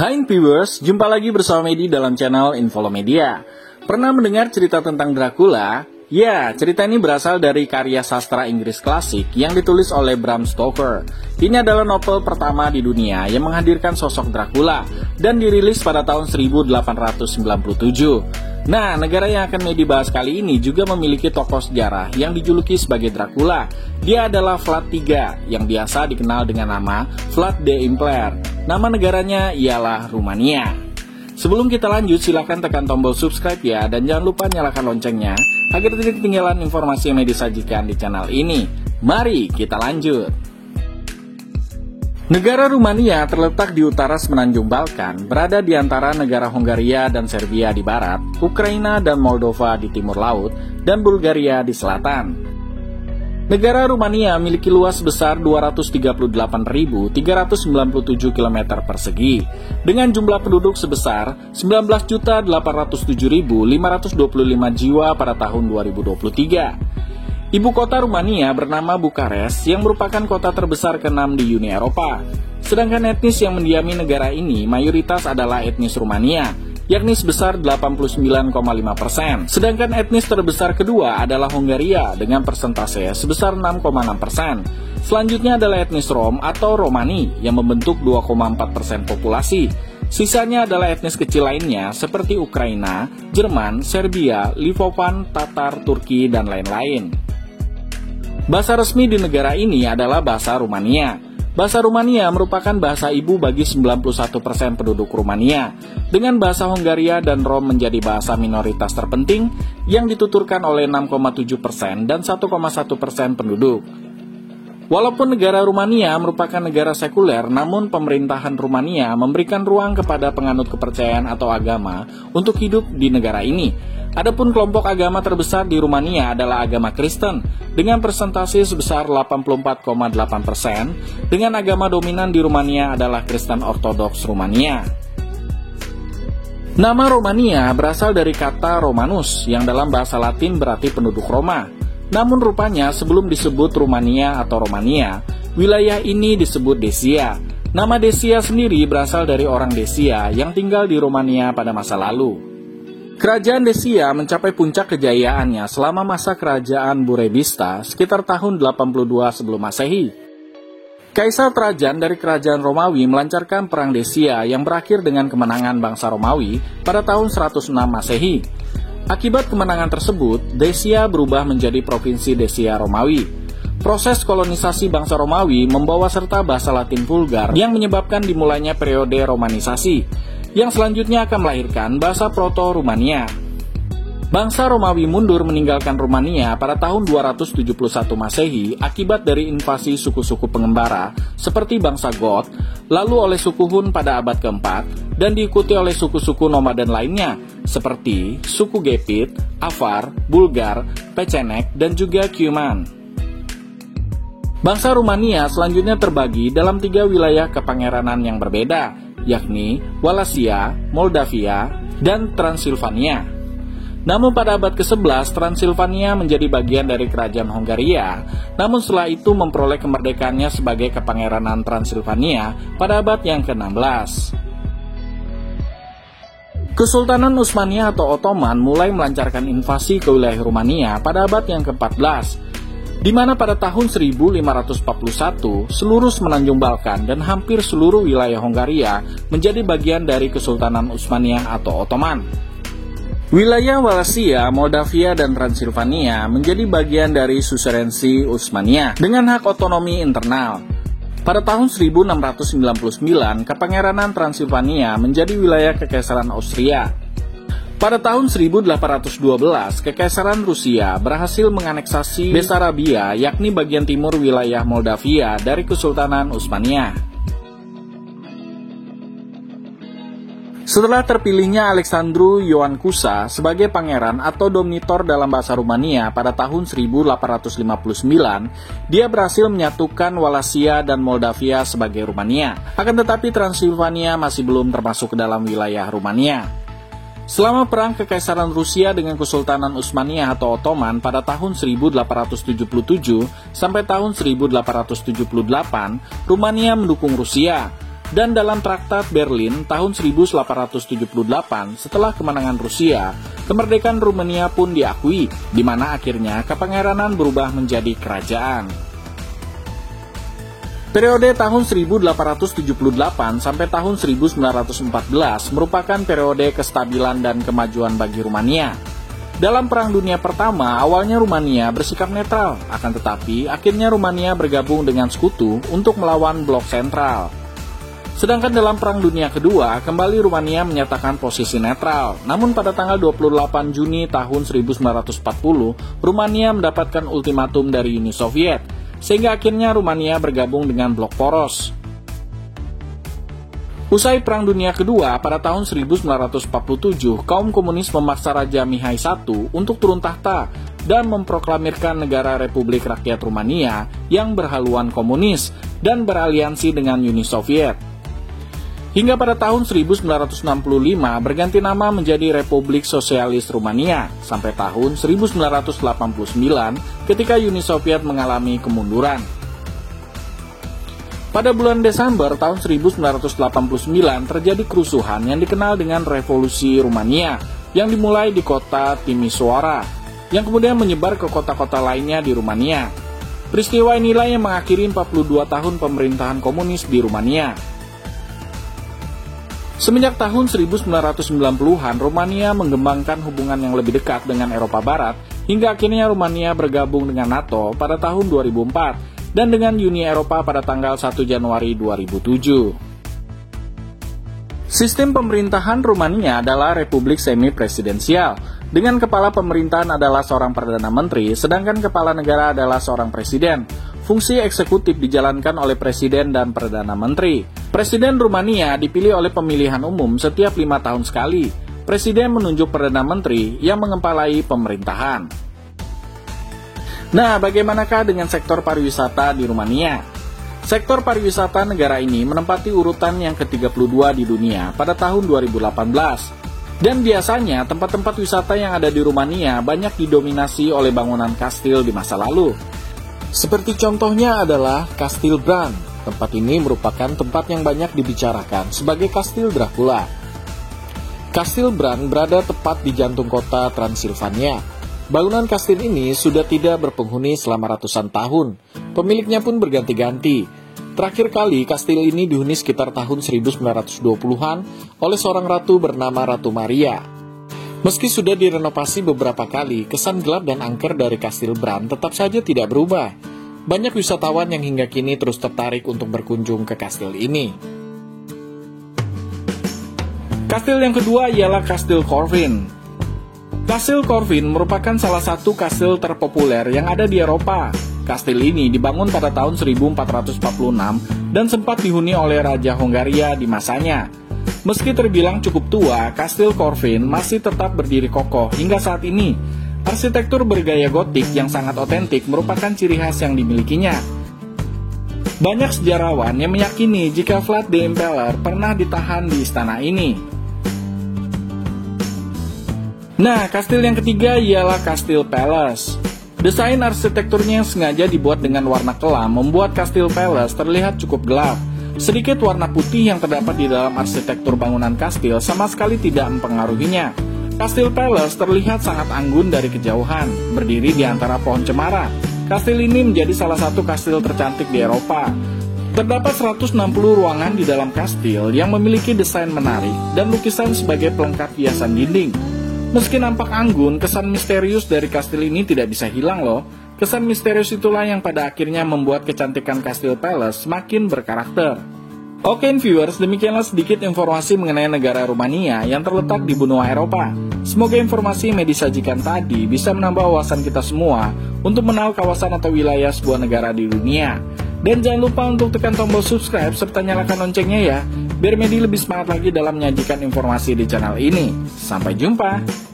Hai viewers, jumpa lagi bersama Medi dalam channel Infolomedia. Pernah mendengar cerita tentang Dracula? Ya, cerita ini berasal dari karya sastra Inggris klasik yang ditulis oleh Bram Stoker. Ini adalah novel pertama di dunia yang menghadirkan sosok Dracula dan dirilis pada tahun 1897. Nah, negara yang akan Medi bahas kali ini juga memiliki tokoh sejarah yang dijuluki sebagai Dracula. Dia adalah Vlad III yang biasa dikenal dengan nama Vlad the Impaler. Nama negaranya ialah Rumania. Sebelum kita lanjut, silahkan tekan tombol subscribe ya, dan jangan lupa nyalakan loncengnya agar tidak ketinggalan informasi yang disajikan di channel ini. Mari kita lanjut. Negara Rumania terletak di utara semenanjung Balkan, berada di antara negara Hongaria dan Serbia di barat, Ukraina dan Moldova di timur laut, dan Bulgaria di selatan. Negara Rumania memiliki luas sebesar 238.397 km persegi, dengan jumlah penduduk sebesar 19.807.525 jiwa pada tahun 2023. Ibu kota Rumania bernama Bukares, yang merupakan kota terbesar ke-6 di Uni Eropa. Sedangkan etnis yang mendiami negara ini mayoritas adalah etnis Rumania, yakni sebesar 89,5%. Sedangkan etnis terbesar kedua adalah Hongaria dengan persentase sebesar 6,6%. Selanjutnya adalah etnis Rom atau Romani yang membentuk 2,4% populasi. Sisanya adalah etnis kecil lainnya seperti Ukraina, Jerman, Serbia, Livovan, Tatar, Turki, dan lain-lain. Bahasa resmi di negara ini adalah bahasa Rumania. Bahasa Rumania merupakan bahasa ibu bagi 91% penduduk Rumania, dengan bahasa Hongaria dan Rom menjadi bahasa minoritas terpenting yang dituturkan oleh 6,7% dan 1,1% penduduk. Walaupun negara Rumania merupakan negara sekuler, namun pemerintahan Rumania memberikan ruang kepada penganut kepercayaan atau agama untuk hidup di negara ini. Adapun kelompok agama terbesar di Rumania adalah agama Kristen, dengan persentase sebesar 84,8%, dengan agama dominan di Rumania adalah Kristen Ortodoks Rumania. Nama Romania berasal dari kata Romanus, yang dalam bahasa Latin berarti penduduk Roma. Namun rupanya sebelum disebut Rumania atau Romania, wilayah ini disebut Desia. Nama Desia sendiri berasal dari orang Desia yang tinggal di Rumania pada masa lalu. Kerajaan Desia mencapai puncak kejayaannya selama masa kerajaan Burebista sekitar tahun 82 sebelum Masehi. Kaisar Trajan dari kerajaan Romawi melancarkan perang Desia yang berakhir dengan kemenangan bangsa Romawi pada tahun 106 Masehi. Akibat kemenangan tersebut, Desia berubah menjadi provinsi Desia Romawi. Proses kolonisasi bangsa Romawi membawa serta bahasa Latin vulgar yang menyebabkan dimulainya periode romanisasi, yang selanjutnya akan melahirkan bahasa Proto-Rumania. Bangsa Romawi mundur meninggalkan Rumania pada tahun 271 Masehi akibat dari invasi suku-suku pengembara seperti bangsa Goth, lalu oleh suku Hun pada abad keempat, dan diikuti oleh suku-suku nomaden lainnya seperti suku Gepid, Avar, Bulgar, Pecenek, dan juga Cuman. Bangsa Rumania selanjutnya terbagi dalam 3 wilayah kepangeranan yang berbeda, yakni Wallachia, Moldavia, dan Transilvania. Namun pada abad ke-11, Transilvania menjadi bagian dari kerajaan Hongaria, namun setelah itu memperoleh kemerdekaannya sebagai kepangeranan Transilvania pada abad yang ke-16. Kesultanan Utsmaniyah atau Ottoman mulai melancarkan invasi ke wilayah Rumania pada abad yang ke-14, di mana pada tahun 1541 seluruh semenanjung Balkan dan hampir seluruh wilayah Hongaria menjadi bagian dari Kesultanan Utsmaniyah atau Ottoman. Wilayah Wallachia, Moldavia, dan Transilvania menjadi bagian dari suserensi Utsmaniyah dengan hak otonomi internal. Pada tahun 1699, Kepangeranan Transilvania menjadi wilayah Kekaisaran Austria. Pada tahun 1812, Kekaisaran Rusia berhasil menganeksasi Besarabia, yakni bagian timur wilayah Moldavia dari Kesultanan Utsmaniyah. Setelah terpilihnya Alexandru Ioan Cuza sebagai pangeran atau dominator dalam bahasa Rumania pada tahun 1859, dia berhasil menyatukan Wallachia dan Moldavia sebagai Rumania. Akan tetapi Transilvania masih belum termasuk ke dalam wilayah Rumania. Selama perang Kekaisaran Rusia dengan Kesultanan Utsmaniyah atau Ottoman pada tahun 1877 sampai tahun 1878, Rumania mendukung Rusia. Dan dalam Traktat Berlin tahun 1878, setelah kemenangan Rusia, kemerdekaan Rumania pun diakui, di mana akhirnya kepangeranan berubah menjadi kerajaan. Periode tahun 1878 sampai tahun 1914 merupakan periode kestabilan dan kemajuan bagi Rumania. Dalam Perang Dunia Pertama, awalnya Rumania bersikap netral, akan tetapi akhirnya Rumania bergabung dengan sekutu untuk melawan blok sentral. Sedangkan dalam Perang Dunia Kedua, kembali Rumania menyatakan posisi netral. Namun pada tanggal 28 Juni tahun 1940, Rumania mendapatkan ultimatum dari Uni Soviet, sehingga akhirnya Rumania bergabung dengan blok poros. Usai Perang Dunia Kedua, pada tahun 1947, kaum komunis memaksa Raja Mihai I untuk turun tahta dan memproklamirkan negara Republik Rakyat Rumania yang berhaluan komunis dan beraliansi dengan Uni Soviet. Hingga pada tahun 1965 berganti nama menjadi Republik Sosialis Rumania sampai tahun 1989 ketika Uni Soviet mengalami kemunduran. Pada bulan Desember tahun 1989 terjadi kerusuhan yang dikenal dengan Revolusi Rumania yang dimulai di kota Timisoara yang kemudian menyebar ke kota-kota lainnya di Rumania. Peristiwa inilah yang mengakhiri 42 tahun pemerintahan komunis di Rumania. Semenjak tahun 1990-an, Rumania mengembangkan hubungan yang lebih dekat dengan Eropa Barat, hingga akhirnya Rumania bergabung dengan NATO pada tahun 2004, dan dengan Uni Eropa pada tanggal 1 Januari 2007. Sistem pemerintahan Rumania adalah republik semi-presidensial, dengan kepala pemerintahan adalah seorang Perdana Menteri, sedangkan kepala negara adalah seorang Presiden. Fungsi eksekutif dijalankan oleh Presiden dan Perdana Menteri. Presiden Rumania dipilih oleh pemilihan umum setiap 5 tahun sekali. Presiden menunjuk Perdana Menteri yang mengepalai pemerintahan. Nah, bagaimanakah dengan sektor pariwisata di Rumania? Sektor pariwisata negara ini menempati urutan yang ke-32 di dunia pada tahun 2018. Dan biasanya tempat-tempat wisata yang ada di Rumania banyak didominasi oleh bangunan kastil di masa lalu. Seperti contohnya adalah Kastil Bran. Tempat ini merupakan tempat yang banyak dibicarakan sebagai Kastil Dracula. Kastil Bran berada tepat di jantung kota Transilvania. Bangunan kastil ini sudah tidak berpenghuni selama ratusan tahun. Pemiliknya pun berganti-ganti. Terakhir kali kastil ini dihuni sekitar tahun 1920-an oleh seorang ratu bernama Ratu Maria. Meski sudah direnovasi beberapa kali, kesan gelap dan angker dari Kastil Bran tetap saja tidak berubah. Banyak wisatawan yang hingga kini terus tertarik untuk berkunjung ke kastil ini. Kastil yang kedua ialah Kastil Corvin. Kastil Corvin merupakan salah satu kastil terpopuler yang ada di Eropa. Kastil ini dibangun pada tahun 1446 dan sempat dihuni oleh Raja Hongaria di masanya. Meski terbilang cukup tua, Kastil Corvin masih tetap berdiri kokoh hingga saat ini. Arsitektur bergaya gotik yang sangat otentik merupakan ciri khas yang dimilikinya. Banyak sejarawan yang meyakini jika Vlad the Impaler pernah ditahan di istana ini. Nah, kastil yang ketiga ialah Kastil Palace. Desain arsitekturnya yang sengaja dibuat dengan warna kelam membuat Kastil Palace terlihat cukup gelap. Sedikit warna putih yang terdapat di dalam arsitektur bangunan kastil sama sekali tidak mempengaruhinya. Kastil Palace terlihat sangat anggun dari kejauhan, berdiri di antara pohon cemara. Kastil ini menjadi salah satu kastil tercantik di Eropa. Terdapat 160 ruangan di dalam kastil yang memiliki desain menarik dan lukisan sebagai pelengkap hiasan dinding. Meski nampak anggun, kesan misterius dari kastil ini tidak bisa hilang loh. Kesan misterius itulah yang pada akhirnya membuat kecantikan Kastil Palace semakin berkarakter. Oke viewers, demikianlah sedikit informasi mengenai negara Rumania yang terletak di benua Eropa. Semoga informasi yang disajikan tadi bisa menambah wawasan kita semua untuk mengenal kawasan atau wilayah sebuah negara di dunia. Dan jangan lupa untuk tekan tombol subscribe serta nyalakan loncengnya ya, biar Medi lebih semangat lagi dalam menyajikan informasi di channel ini. Sampai jumpa!